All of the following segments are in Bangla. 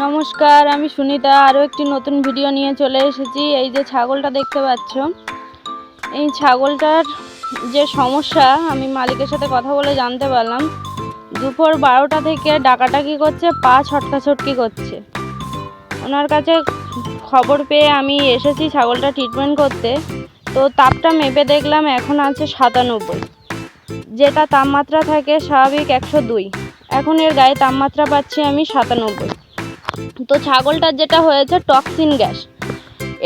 নমস্কার, আমি সুনিতা আরও একটি নতুন ভিডিও নিয়ে চলে এসেছি। এই যে ছাগলটা দেখতে পাচ্ছ, এই ছাগলটার যে সমস্যা আমি মালিকের সাথে কথা বলে জানতে পারলাম। দুপুর 12টা থেকে ডাকাডাকি করছে, পা ছটকাছটকি করছে। ওনার কাছে খবর পেয়ে আমি এসেছি ছাগলটা ট্রিটমেন্ট করতে। তো তাপটা মেপে দেখলাম এখন আছে 97, যেটা তাপমাত্রা থাকে স্বাভাবিক 102। এখন এর গায়ে তাপমাত্রা পাচ্ছি আমি 97। তো ছাগলটার যেটা হয়েছে টক্সিন গ্যাস।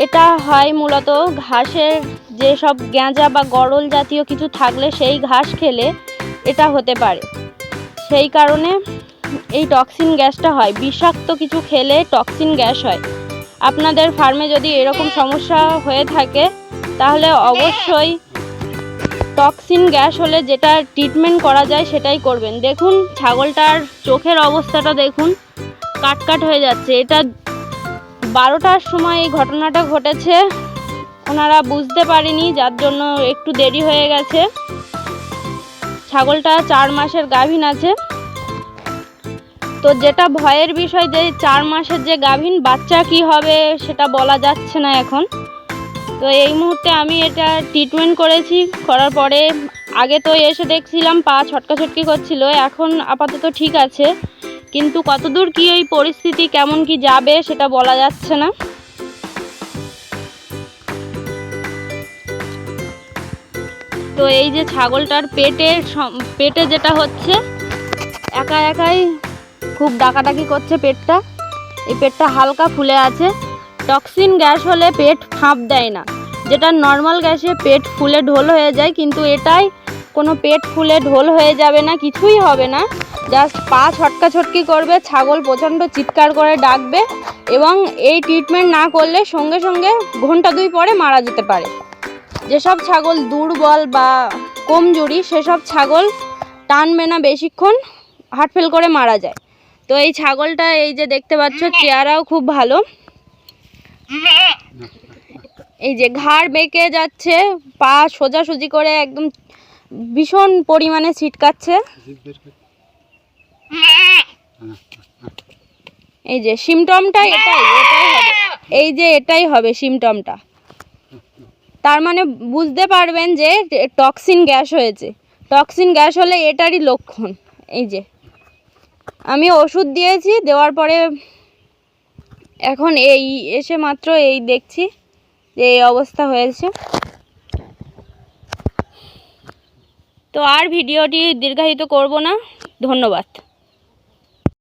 এটা হয় মূলত ঘাসের যেসব গেঁজা বা গরল জাতীয় কিছু থাকলে সেই ঘাস খেলে এটা হতে পারে। সেই কারণে এই টক্সিন গ্যাসটা হয়, বিষাক্ত কিছু খেলে টক্সিন গ্যাস হয়। আপনাদের ফার্মে যদি এরকম সমস্যা হয়ে থাকে তাহলে অবশ্যই টক্সিন গ্যাস হলে যেটা ট্রিটমেন্ট করা যায় সেটাই করবেন। দেখুন ছাগলটার চোখের অবস্থাটা দেখুন, কাটকাট হয়ে যাচ্ছে। এটা 12টার সময় এই ঘটনাটা ঘটেছে, ওনারা বুঝতে পারেনি, যার জন্য একটু দেরি হয়ে গেছে। ছাগলটা 4 মাসের গাভীন আছে। তো যেটা ভয়ের বিষয় যে 4 মাসের যে গাভীন, বাচ্চা কি হবে সেটা বলা যাচ্ছে না এখন। তো এই মুহূর্তে আমি এটা ট্রিটমেন্ট করেছি, করার পরে আগে তো এসে দেখছিলাম পা ছটকাছটকি করছিল, এখন আপাতত ঠিক আছে। কিন্তু কতদূর কি ওই পরিস্থিতি কেমন কি যাবে সেটা বলা যাচ্ছে না। তো এই যে ছাগলটার পেটে যেটা হচ্ছে, একাই খুব ডাকাডাকি করছে পেটটা। এই পেটটা হালকা ফুলে আছে। টক্সিন গ্যাস হলে পেট ফাঁপ দেয় না, যেটা নর্মাল গ্যাসে পেট ফুলে ঢোল হয়ে যায়, কিন্তু এটাই কোনো পেট ফুলে ঢোল হয়ে যাবে না, কিছুই হবে না। জাস্ট পা ছটকাছটকি করবে, ছাগল প্রচণ্ড চিৎকার করে ডাকবে, এবং এই ট্রিটমেন্ট না করলে সঙ্গে সঙ্গে ঘন্টা 2 পরে মারা যেতে পারে। যেসব ছাগল দুর্বল বা কমজোরি সেসব ছাগল টানবে না বেশিক্ষণ, হার্ট ফেল করে মারা যায়। তো এই ছাগলটা এই যে দেখতে পাচ্ছ, চেহারাও খুব ভালো। এই যে ঘাড় বেঁকে যাচ্ছে, পা সোজাসুজি করে একদম ভীষণ পরিমাণে ছিটকাচ্ছে। এই যে সিমটমটা এটাই হবে, এই যে এটাই হবে সিমটমটা। তার মানে বুঝতে পারবেন যে টক্সিন গ্যাস হয়েছে। টক্সিন গ্যাস হলে এটারই লক্ষণ। এই যে আমি ওষুধ দিয়েছি, দেওয়ার পরে এখন এই এসে মাত্র এই দেখছি যে এই অবস্থা হয়েছে। তো আর ভিডিওটি দীর্ঘায়িত করব না, ধন্যবাদ।